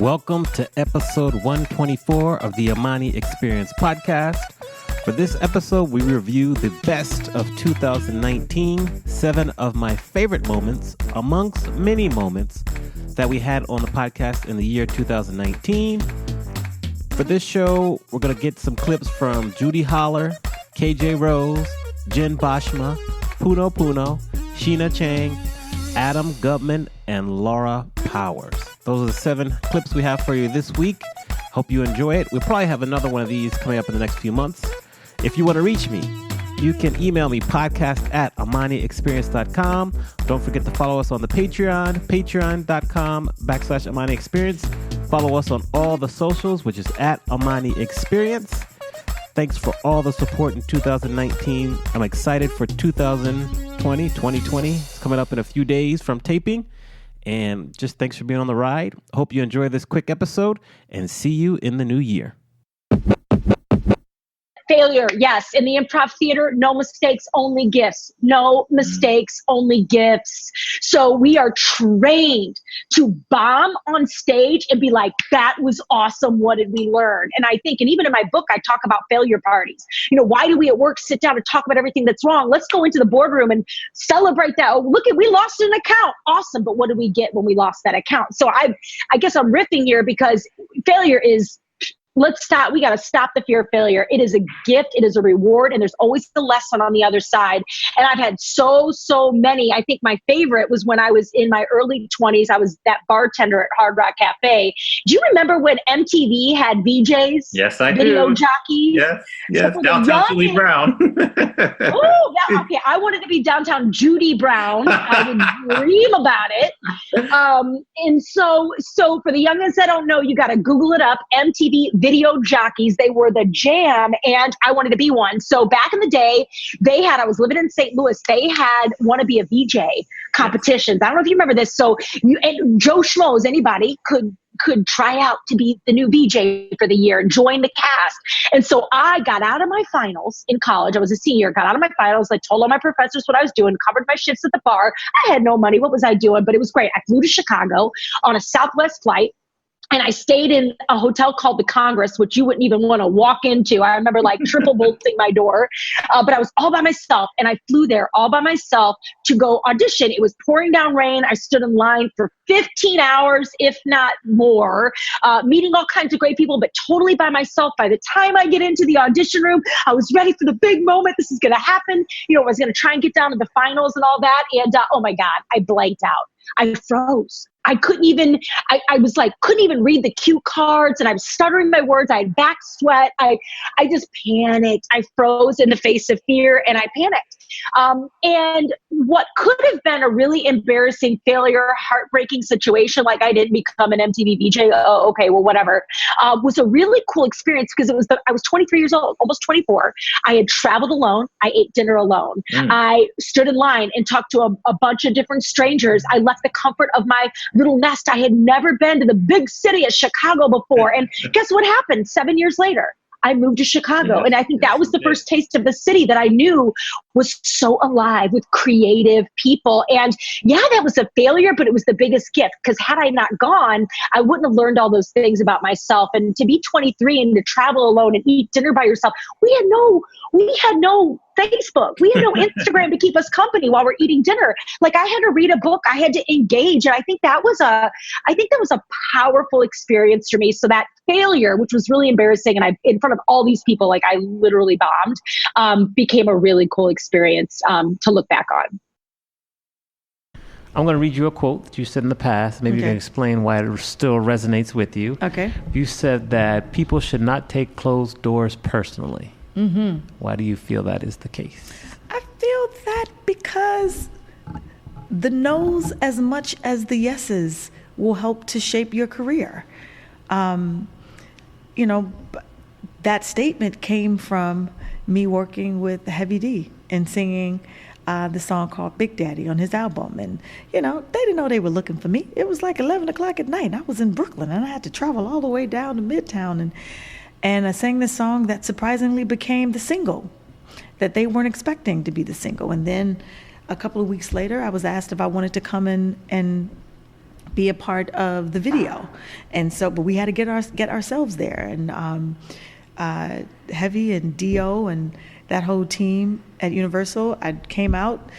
Welcome to episode 124 of the Amani Experience podcast. For this episode, we review the best of 2019, 7 of my favorite moments amongst many moments that we had on the podcast in the year 2019. For this show, we're going to get some clips from Judi Holler, KJ Rose, Jen Boschma, Puno Puno, Shinah Chang, Adam Gubman, and Laura Powers. Those are the 7 clips we have for you this week. Hope you enjoy it. We'll probably have another one of these coming up in the next few months. If you want to reach me, you can email me podcast@amaniexperience.com. Don't forget to follow us on the Patreon, patreon.com/AmaniExperience. Follow us on all the socials, which is @AmaniExperience. Thanks for all the support in 2019. I'm excited for 2020. It's coming up in a few days from taping. And just thanks for being on the ride. Hope you enjoy this quick episode and see you in the new year. Failure, yes. In the improv theater, no mistakes, only gifts. No mistakes, only gifts. So we are trained to bomb on stage and be like, that was awesome. What did we learn? And I think, and even in my book, I talk about failure parties. You know, why do we at work sit down and talk about everything that's wrong? Let's go into the boardroom and celebrate that. Oh, look we lost an account. Awesome. But what did we get when we lost that account? So I guess I'm riffing here because failure is, let's stop. We got to stop the fear of failure. It is a gift. It is a reward. And there's always the lesson on the other side. And I've had so many. I think my favorite was when I was in my early 20s. I was that bartender at Hard Rock Cafe. Do you remember when MTV had VJs? Yes, I Video do. jockeys? Yes. So Downtown Julie Brown. Okay. I wanted to be downtown Judy Brown. I would dream about it. And so for the youngins that don't know, you got to Google it up. MTV video jockeys, they were the jam, and I wanted to be one. So back in the day, I was living in St. Louis, they had want to be a VJ competitions. I don't know if you remember this. So Joe Schmoes, anybody could try out to be the new VJ for the year and join the cast. And so I got out of my finals in college. I was a senior, got out of my finals. I told all my professors what I was doing, covered my shifts at the bar. I had no money. What was I doing? But it was great. I flew to Chicago on a Southwest flight. And I stayed in a hotel called the Congress, which you wouldn't even want to walk into. I remember like triple bolting my door, but I was all by myself. And I flew there all by myself to go audition. It was pouring down rain. I stood in line for 15 hours, if not more, meeting all kinds of great people, but totally by myself. By the time I get into the audition room, I was ready for the big moment. This is going to happen. You know, I was going to try and get down to the finals and all that. And oh my God, I blanked out. I froze. I couldn't even read the cue cards, and I was stuttering my words. I had back sweat. I just panicked. I froze in the face of fear, and I panicked. And what could have been a really embarrassing failure, heartbreaking situation, like I didn't become an MTV VJ, okay, well, whatever, was a really cool experience because I was 23 years old, almost 24. I had traveled alone. I ate dinner alone. I stood in line and talked to a bunch of different strangers. I left the comfort of my little nest. I had never been to the big city of Chicago before. And guess what happened? 7 years later, I moved to Chicago. And I think that was the first taste of the city that I knew was so alive with creative people. And yeah, that was a failure, but it was the biggest gift because had I not gone, I wouldn't have learned all those things about myself. And to be 23 and to travel alone and eat dinner by yourself, we had no Facebook. We had no Instagram to keep us company while we're eating dinner. Like I had to read a book. I had to engage. And I think that was a powerful experience for me. So that failure, which was really embarrassing, and in front of all these people, like I literally bombed, became a really cool experience to look back on. I'm going to read you a quote that you said in the past. Maybe you can explain why it still resonates with you. Okay. You said that people should not take closed doors personally. Mm-hmm. Why do you feel that is the case? I feel that because the no's as much as the yeses will help to shape your career. That statement came from me working with Heavy D and singing the song called Big Daddy on his album. And, they didn't know they were looking for me. It was like 11 o'clock at night. I was in Brooklyn and I had to travel all the way down to Midtown. And I sang this song that surprisingly became the single that they weren't expecting to be the single. And then a couple of weeks later, I was asked if I wanted to come in and be a part of the video. And so, but we had to get ourselves there. And Heavy and Dio and that whole team at Universal, I came out,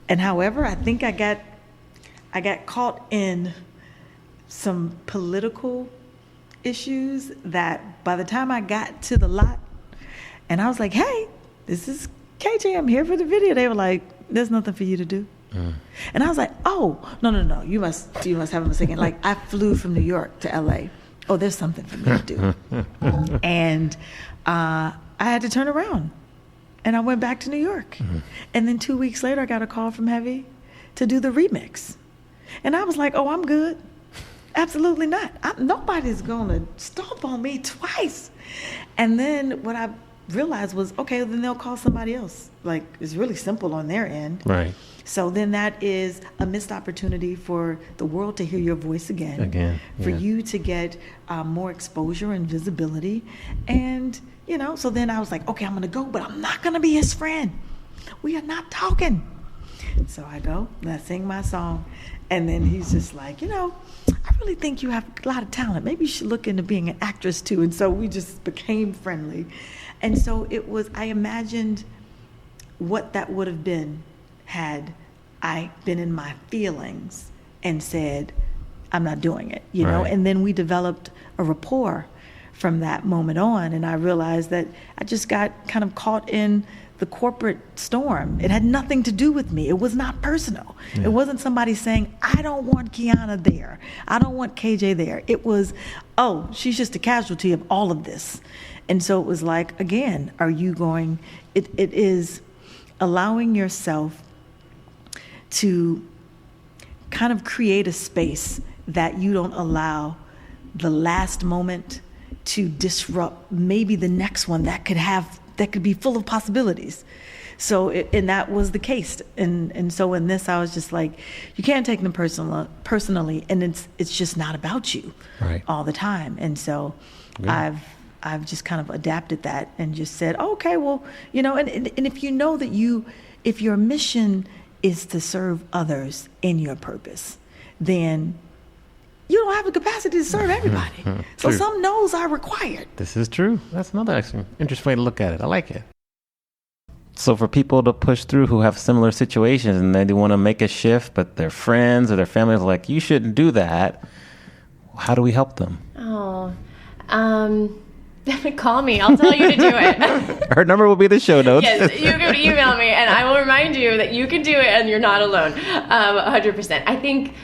and however, I think I got caught in some political issues that by the time I got to the lot, and I was like, hey, this is KJ, I'm here for the video. They were like, there's nothing for you to do. And I was like, oh, no, you must have a mistake. Like, I flew from New York to LA. Oh, there's something for me to do. And I had to turn around, and I went back to New York. And then 2 weeks later, I got a call from Heavy to do the remix. And I was like, oh, I'm good. Absolutely not. Nobody's going to stomp on me twice. And then what I realized was, okay, then they'll call somebody else. Like, it's really simple on their end. Right. So then that is a missed opportunity for the world to hear your voice again. For you to get more exposure and visibility. And, so then I was like, okay, I'm going to go, but I'm not going to be his friend. We are not talking. So I go and I sing my song. And then he's just like, I really think you have a lot of talent. Maybe you should look into being an actress too. And so we just became friendly. And so I imagined what that would have been had I been in my feelings and said, I'm not doing it, Right. And then we developed a rapport from that moment on. And I realized that I just got kind of caught in the corporate storm. It had nothing to do with me. It was not personal. It wasn't somebody saying, I don't want Kiana there. I don't want KJ there. It was, oh, she's just a casualty of all of this. And so it was like, again, are you going, it is allowing yourself to kind of create a space that you don't allow the last moment to disrupt maybe the next one that could be full of possibilities. So, and that was the case. And so in this, I was just like, you can't take them personally, and it's just not about you all the time. And so I've just kind of adapted that and just said, okay, well, and if you know that if your mission is to serve others in your purpose, then you don't have the capacity to serve everybody. So some no's are required. This is true. That's another interesting way to look at it. I like it. So for people to push through who have similar situations and they want to make a shift, but their friends or their family are like, you shouldn't do that, how do we help them? Call me. I'll tell you to do it. Her number will be in the show notes. Yes, you can email me, and I will remind you that you can do it and you're not alone. 100%. I think,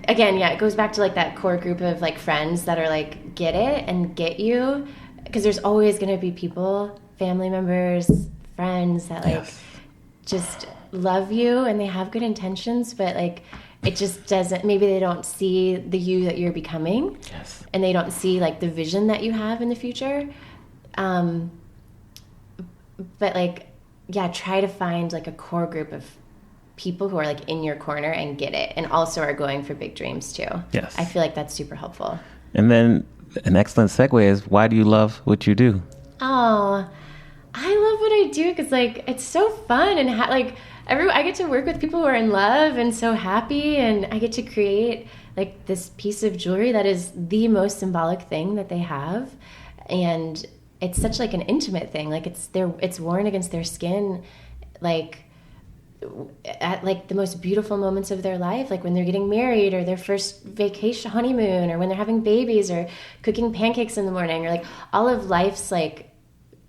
again, it goes back to like that core group of like friends that are like, get it and get you. Because there's always going to be people, family members, friends that like just love you and they have good intentions, but like it just doesn't, maybe they don't see the you that you're becoming. Yes. And they don't see like the vision that you have in the future. But like, try to find like a core group of people who are like in your corner and get it, and also are going for big dreams too. Yes. I feel like that's super helpful. And then an excellent segue is, why do you love what you do? Oh, I love what I do because like it's so fun, and I get to work with people who are in love and so happy, and I get to create like this piece of jewelry that is the most symbolic thing that they have, and it's such like an intimate thing. Like it's worn against their skin, like at like the most beautiful moments of their life, like when they're getting married or their first vacation, honeymoon, or when they're having babies or cooking pancakes in the morning, or like all of life's like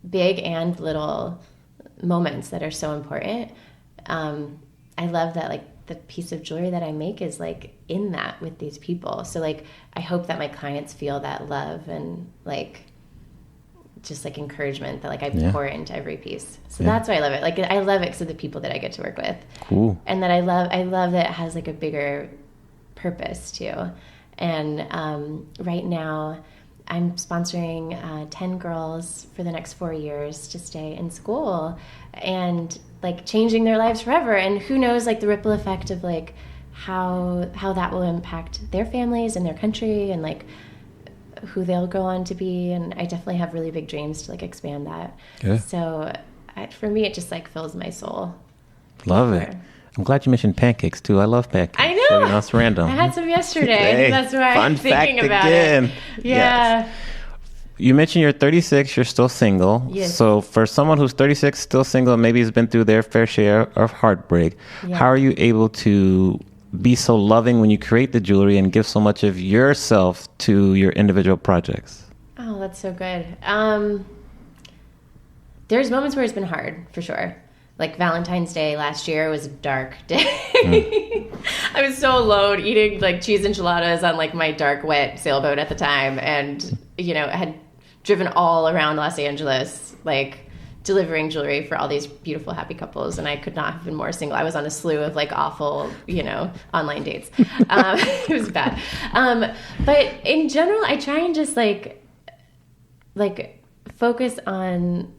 big and little moments that are so important. I love that like the piece of jewelry that I make is like in that with these people. So like I hope that my clients feel that love and like just like encouragement that like I pour into every piece. So that's why I love it. Like I love it because of the people that I get to work with. Cool. And that I love that it has like a bigger purpose too. And right now I'm sponsoring 10 girls for the next 4 years to stay in school and like changing their lives forever. And who knows like the ripple effect of like how that will impact their families and their country and like who they'll go on to be. And I definitely have really big dreams to like expand that. Yeah. So for me, it just like fills my soul. Love it. I'm glad you mentioned pancakes too. I love pancakes. I know. So, it's random. I had some yesterday. Hey, That's why fun I'm thinking fact about again. it. Yeah. Yes. You mentioned you're 36, you're still single. Yes. So for someone who's 36, still single, maybe has been through their fair share of heartbreak, how are you able to be so loving when you create the jewelry and give so much of yourself to your individual projects? Oh, that's so good. There's moments where it's been hard, for sure. Like Valentine's Day last year was a dark day. I was so alone eating like cheese enchiladas on like my dark, wet sailboat at the time. And, I had driven all around Los Angeles, like delivering jewelry for all these beautiful, happy couples. And I could not have been more single. I was on a slew of like awful, online dates. It was bad. But in general, I try and just like focus on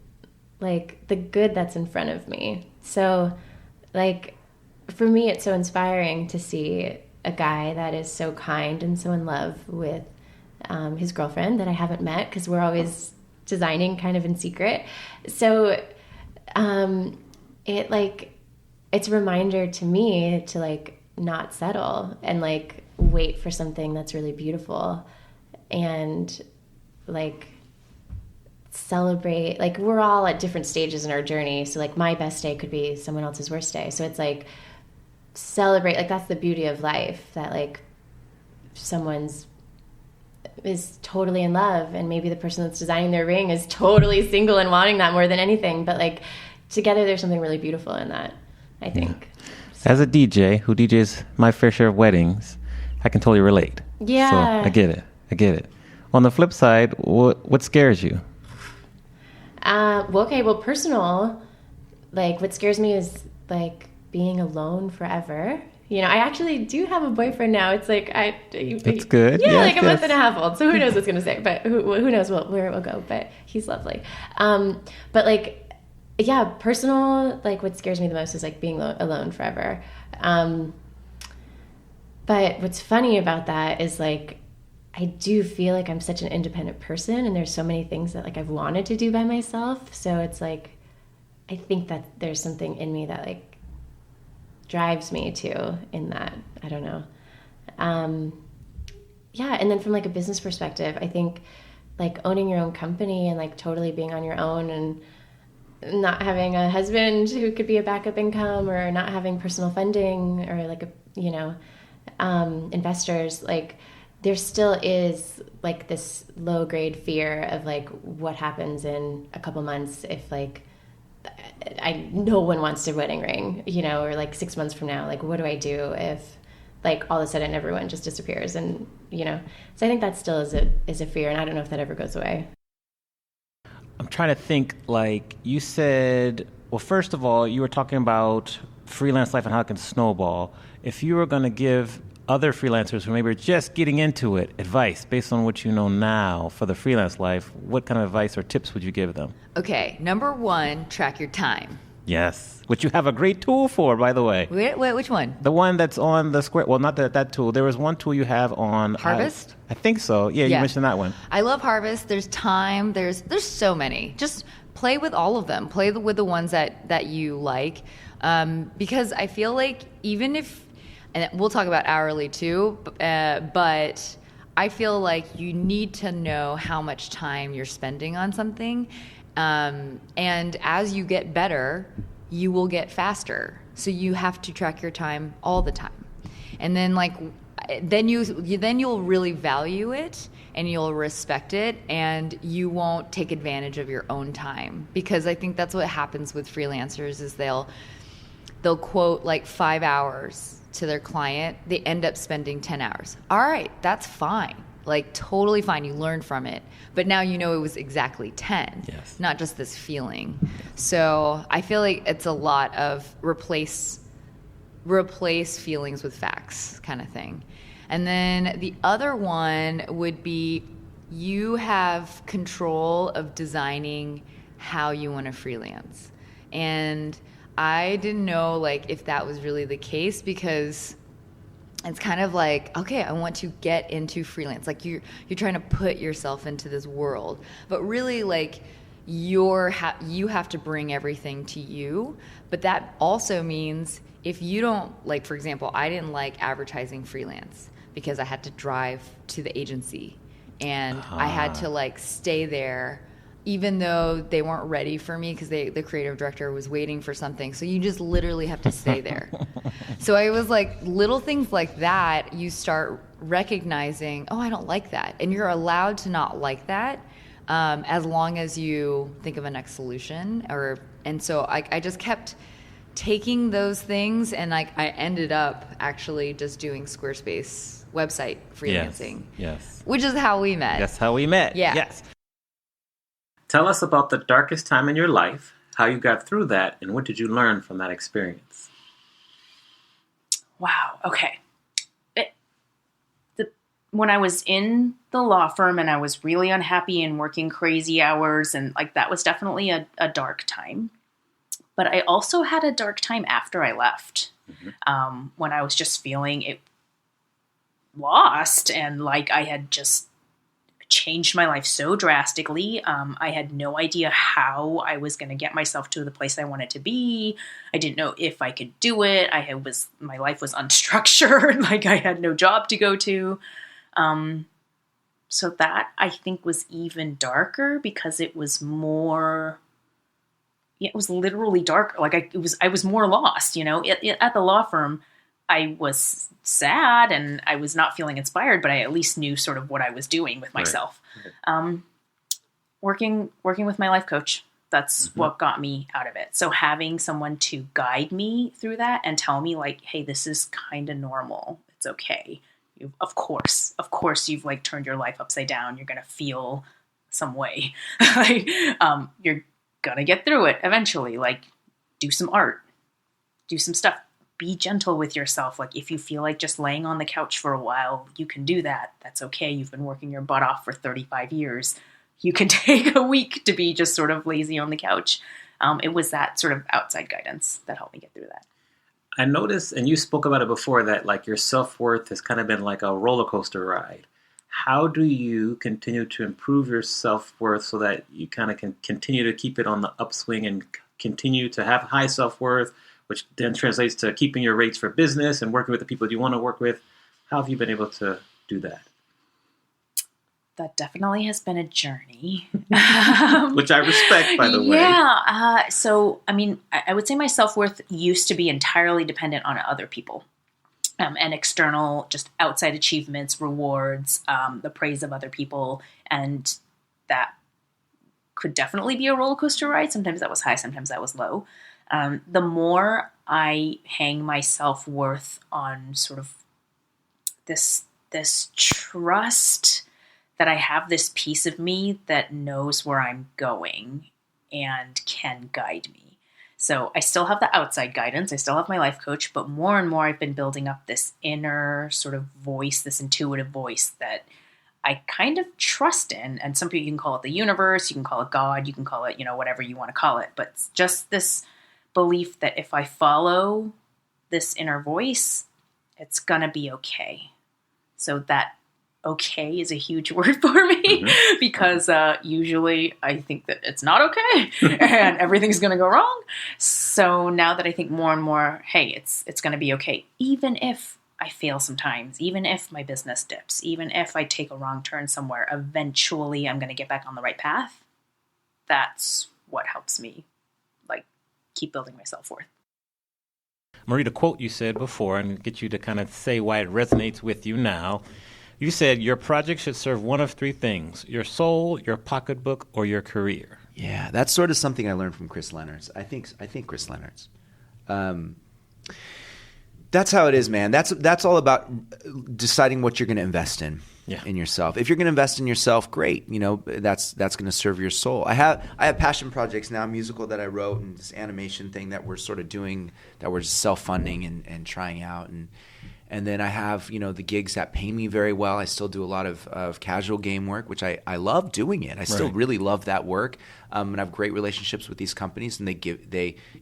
like the good that's in front of me. So like for me, it's so inspiring to see a guy that is so kind and so in love with his girlfriend that I haven't met because we're always designing kind of in secret. So it's a reminder to me to like not settle and like wait for something that's really beautiful and like celebrate. Like we're all at different stages in our journey, so like my best day could be someone else's worst day. So it's like celebrate, like that's the beauty of life, that like someone's is totally in love and maybe the person that's designing their ring is totally single and wanting that more than anything, but like together there's something really beautiful in that, I think. As a DJ who DJs my fair share of weddings, I can totally relate. Yeah. So I get it. On the flip side, what scares you? Well, personal, like what scares me is like being alone forever. I actually do have a boyfriend now. It's like That's good. Yeah, yes, like a month and a half old. So who knows what's gonna say? But who knows where it will go? But he's lovely. But like, yeah, personal. Like what scares me the most is like being alone forever. But what's funny about that is like, I do feel like I'm such an independent person, and there's so many things that like I've wanted to do by myself. So it's like, I think that there's something in me that like drives me too in that. I don't know. Yeah. And then from like a business perspective, I think like owning your own company and like totally being on your own and not having a husband who could be a backup income or not having personal funding or like investors, like there still is like this low grade fear of like what happens in a couple months if like no one wants their wedding ring, or like 6 months from now, like what do I do if like all of a sudden everyone just disappears, and so I think that still is a fear, and I don't know if that ever goes away. I'm trying to think, like you said, well, first of all, you were talking about freelance life and how it can snowball. If you were going to give other freelancers who maybe are just getting into it advice based on what you know now for the freelance life, what kind of advice or tips would you give them? Okay, number one, track your time. Yes, which you have a great tool for, by the way. Wait, which one? The one that's on the Square. Well, not that tool. There was one tool you have on Harvest. I think so. Yeah, you mentioned that one. I love Harvest. There's time. There's so many. Just play with all of them. Play with the ones that you like, because I feel like even if, and we'll talk about hourly too, but I feel like you need to know how much time you're spending on something. And as you get better, you will get faster. So you have to track your time all the time. And then then you'll really value it and you'll respect it, and you won't take advantage of your own time. Because I think that's what happens with freelancers is they'll quote like 5 hours to their client. They end up spending 10 hours. All right, that's fine. Like totally fine. You learn from it. But now it was exactly 10, yes. Not just this feeling. So I feel like it's a lot of replace feelings with facts kind of thing. And then the other one would be you have control of designing how you want to freelance. And I didn't know like if that was really the case, because it's kind of like, okay, I want to get into freelance. Like you're trying to put yourself into this world, but really like you have to bring everything to you. But that also means if you don't, like, for example, I didn't like advertising freelance because I had to drive to the agency and I had to like stay there even though they weren't ready for me because the creative director was waiting for something. So you just literally have to stay there. So I was like, little things like that, you start recognizing, oh, I don't like that. And you're allowed to not like that as long as you think of a next solution. And so I just kept taking those things, and like I ended up actually just doing Squarespace website freelancing. Yes. Which is how we met. That's how we met. Yeah. Yes. Tell us about the darkest time in your life, how you got through that, and what did you learn from that experience? Wow. Okay. When I was in the law firm and I was really unhappy and working crazy hours, and like that was definitely a dark time. But I also had a dark time after I left, when I was just feeling lost and like I had just changed my life so drastically. I had no idea how I was going to get myself to the place I wanted to be. I didn't know if I could do it. My life was unstructured. Like I had no job to go to. So that I think was even darker because it was more, it was literally darker. Like I was more lost, at the law firm. I was sad and I was not feeling inspired, but I at least knew sort of what I was doing with myself. Right. Working with my life coach, that's what got me out of it. So having someone to guide me through that and tell me like, hey, this is kind of normal. It's okay. Of course, you've like turned your life upside down. You're going to feel some way. You're going to get through it eventually. Like do some art, do some stuff. Be gentle with yourself. Like if you feel like just laying on the couch for a while, you can do that. That's okay. You've been working your butt off for 35 years. You can take a week to be just sort of lazy on the couch. It was that sort of outside guidance that helped me get through that. I noticed, and you spoke about it before, that like your self-worth has kind of been like a roller coaster ride. How do you continue to improve your self-worth so that you kind of can continue to keep it on the upswing and continue to have high self-worth, which then translates to keeping your rates for business and working with the people you want to work with? How have you been able to do that? That definitely has been a journey. Which I respect, by the way. Yeah. So, I mean, I would say my self-worth used to be entirely dependent on other people and external, just outside achievements, rewards, the praise of other people. And that could definitely be a roller coaster ride. Sometimes that was high, sometimes that was low. The more I hang my self-worth on sort of this trust that I have this piece of me that knows where I'm going and can guide me. So I still have the outside guidance. I still have my life coach, but more and more I've been building up this inner sort of voice, this intuitive voice that I kind of trust in. And some people, you can call it the universe, you can call it God, you can call it, whatever you want to call it. But it's just this belief that if I follow this inner voice, it's going to be okay. So that okay is a huge word for me because usually I think that it's not okay and everything's going to go wrong. So now that I think more and more, hey, it's going to be okay. Even if I fail sometimes, even if my business dips, even if I take a wrong turn somewhere, eventually I'm going to get back on the right path. That's what helps me keep building my self-worth. Marie, the quote you said before, and get you to kind of say why it resonates with you now. You said your project should serve one of three things: your soul, your pocketbook, or your career. Yeah, that's sort of something I learned from Chris Leonard's. I think Chris Leonard's. That's how it is, man. That's all about deciding what you're going to invest in. Yeah. In yourself. If you're going to invest in yourself, great. That's going to serve your soul. I have passion projects now, a musical that I wrote and this animation thing that we're sort of doing, that we're self-funding and trying out. And then I have, the gigs that pay me very well. I still do a lot of casual game work, which I love doing it. I still really love that work. And I have great relationships with these companies, and they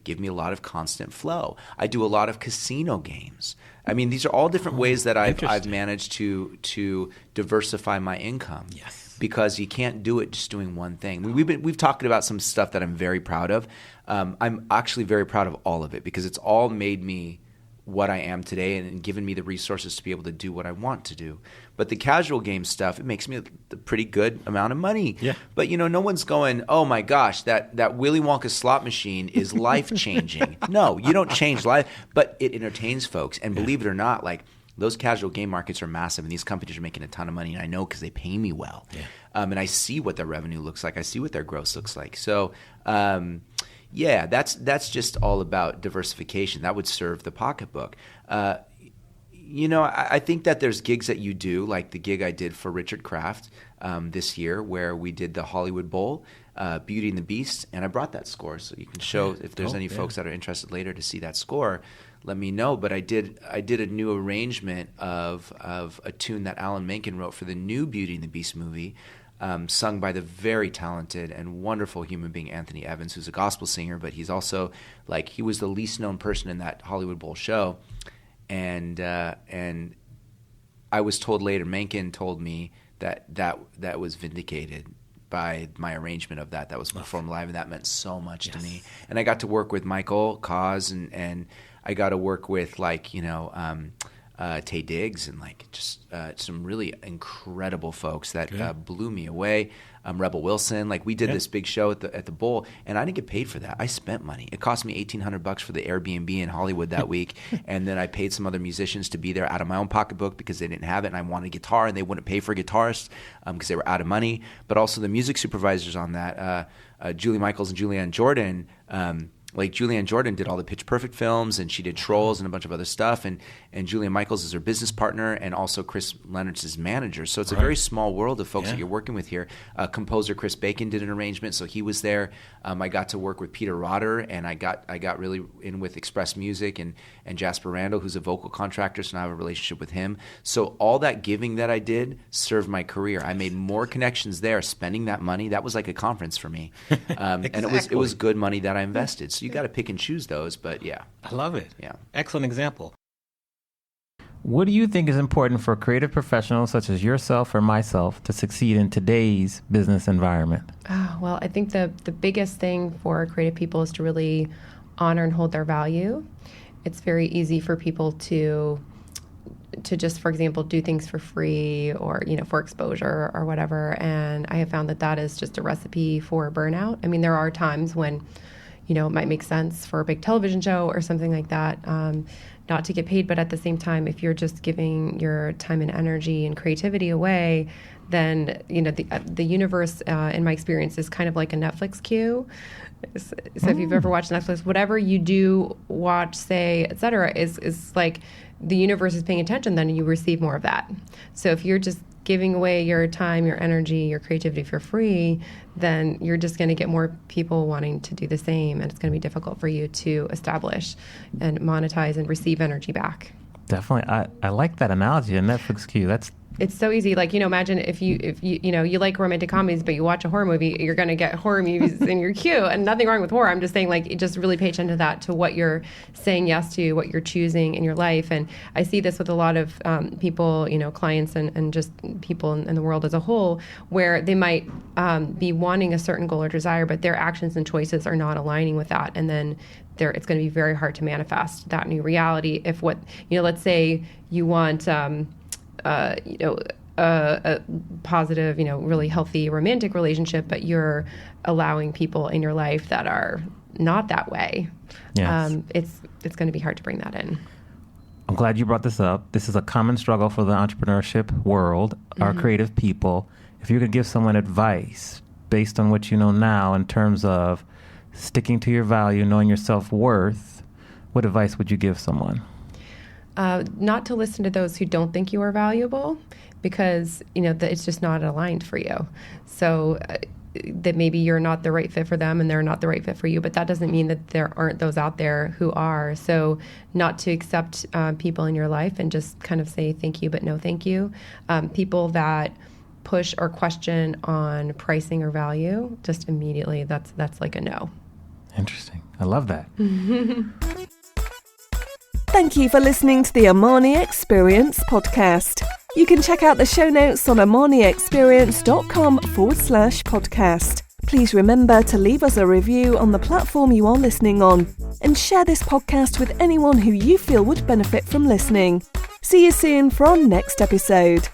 give me a lot of constant flow. I do a lot of casino games. I mean, these are all different ways that I've managed to diversify my income. Yes. because you can't do it just doing one thing. We've talked about some stuff that I'm very proud of. I'm actually very proud of all of it because it's all made me what I am today and given me the resources to be able to do what I want to do. But the casual game stuff, it makes me a pretty good amount of money. Yeah. But, no one's going, oh, my gosh, that Willy Wonka slot machine is life-changing. No, you don't change life, but it entertains folks. And believe it or not, like, those casual game markets are massive, and these companies are making a ton of money, and I know because they pay me well. Yeah. And I see what their revenue looks like. I see what their gross looks like. So, that's just all about diversification. That would serve the pocketbook. I think that there's gigs that you do, like the gig I did for Richard Kraft this year where we did the Hollywood Bowl, Beauty and the Beast, and I brought that score. So you can show if there's any folks that are interested later to see that score, let me know. But I did a new arrangement of a tune that Alan Menken wrote for the new Beauty and the Beast movie, sung by the very talented and wonderful human being Anthony Evans, who's a gospel singer, but he's also he was the least known person in that Hollywood Bowl show. And I was told later, Menken told me that was vindicated by my arrangement of that was performed live, and that meant so much to me. And I got to work with Michael Cause, and I got to work with Tay Diggs and just some really incredible folks that blew me away. Rebel Wilson, we did this big show at the Bowl, and I didn't get paid for that. I spent money. It cost me $1,800 for the Airbnb in Hollywood that week, and then I paid some other musicians to be there out of my own pocketbook because they didn't have it, and I wanted a guitar, and they wouldn't pay for guitarists because they were out of money. But also the music supervisors on that, Julie Michaels and Julianne Jordan. Julianne Jordan did all the Pitch Perfect films, and she did Trolls and a bunch of other stuff. And Julianne Michaels is her business partner, and also Chris Leonard's his manager. So it's a very small world of folks that you're working with here. Composer Chris Bacon did an arrangement, so he was there. I got to work with Peter Rotter, and I got really in with Express Music and Jasper Randall, who's a vocal contractor, so now I have a relationship with him. So all that giving that I did served my career. I made more connections there, spending that money. That was like a conference for me, and it was good money that I invested. So you got to pick and choose those, but yeah. I love it. Yeah. Excellent example. What do you think is important for creative professionals such as yourself or myself to succeed in today's business environment? Oh, well, I think the biggest thing for creative people is to really honor and hold their value. It's very easy for people to just, for example, do things for free or, for exposure or whatever. And I have found that is just a recipe for burnout. I mean, there are times when it might make sense for a big television show or something like that, not to get paid. But at the same time, if you're just giving your time and energy and creativity away, then, the universe, in my experience, is kind of like a Netflix queue. So if you've ever watched Netflix, whatever you do, watch, say, et cetera, is like the universe is paying attention, then you receive more of that. So if you're just giving away your time, your energy, your creativity for free, then you're just going to get more people wanting to do the same, and it's going to be difficult for you to establish and monetize and receive energy back. Definitely. I like that analogy, a Netflix queue. It's so easy. Imagine if you you like romantic comedies, but you watch a horror movie, you're going to get horror movies in your queue. And nothing wrong with horror. I'm just saying, just really pay attention to that, to what you're saying yes to, what you're choosing in your life. And I see this with a lot of people, clients and just people in the world as a whole, where they might be wanting a certain goal or desire, but their actions and choices are not aligning with that. And then it's going to be very hard to manifest that new reality. If let's say you want, a positive, really healthy romantic relationship, but you're allowing people in your life that are not that way. Yes. It's going to be hard to bring that in. I'm glad you brought this up. This is a common struggle for the entrepreneurship world, our creative people. If you could give someone advice based on what you know now in terms of sticking to your value, knowing your self-worth, what advice would you give someone? Not to listen to those who don't think you are valuable, because it's just not aligned for you. So that maybe you're not the right fit for them and they're not the right fit for you, but that doesn't mean that there aren't those out there who are. So not to accept people in your life and just kind of say thank you but no thank you. People that push or question on pricing or value, just immediately that's like a no. Interesting. I love that. Thank you for listening to the Amani Experience podcast. You can check out the show notes on amaniexperience.com/podcast. Please remember to leave us a review on the platform you are listening on and share this podcast with anyone who you feel would benefit from listening. See you soon for our next episode.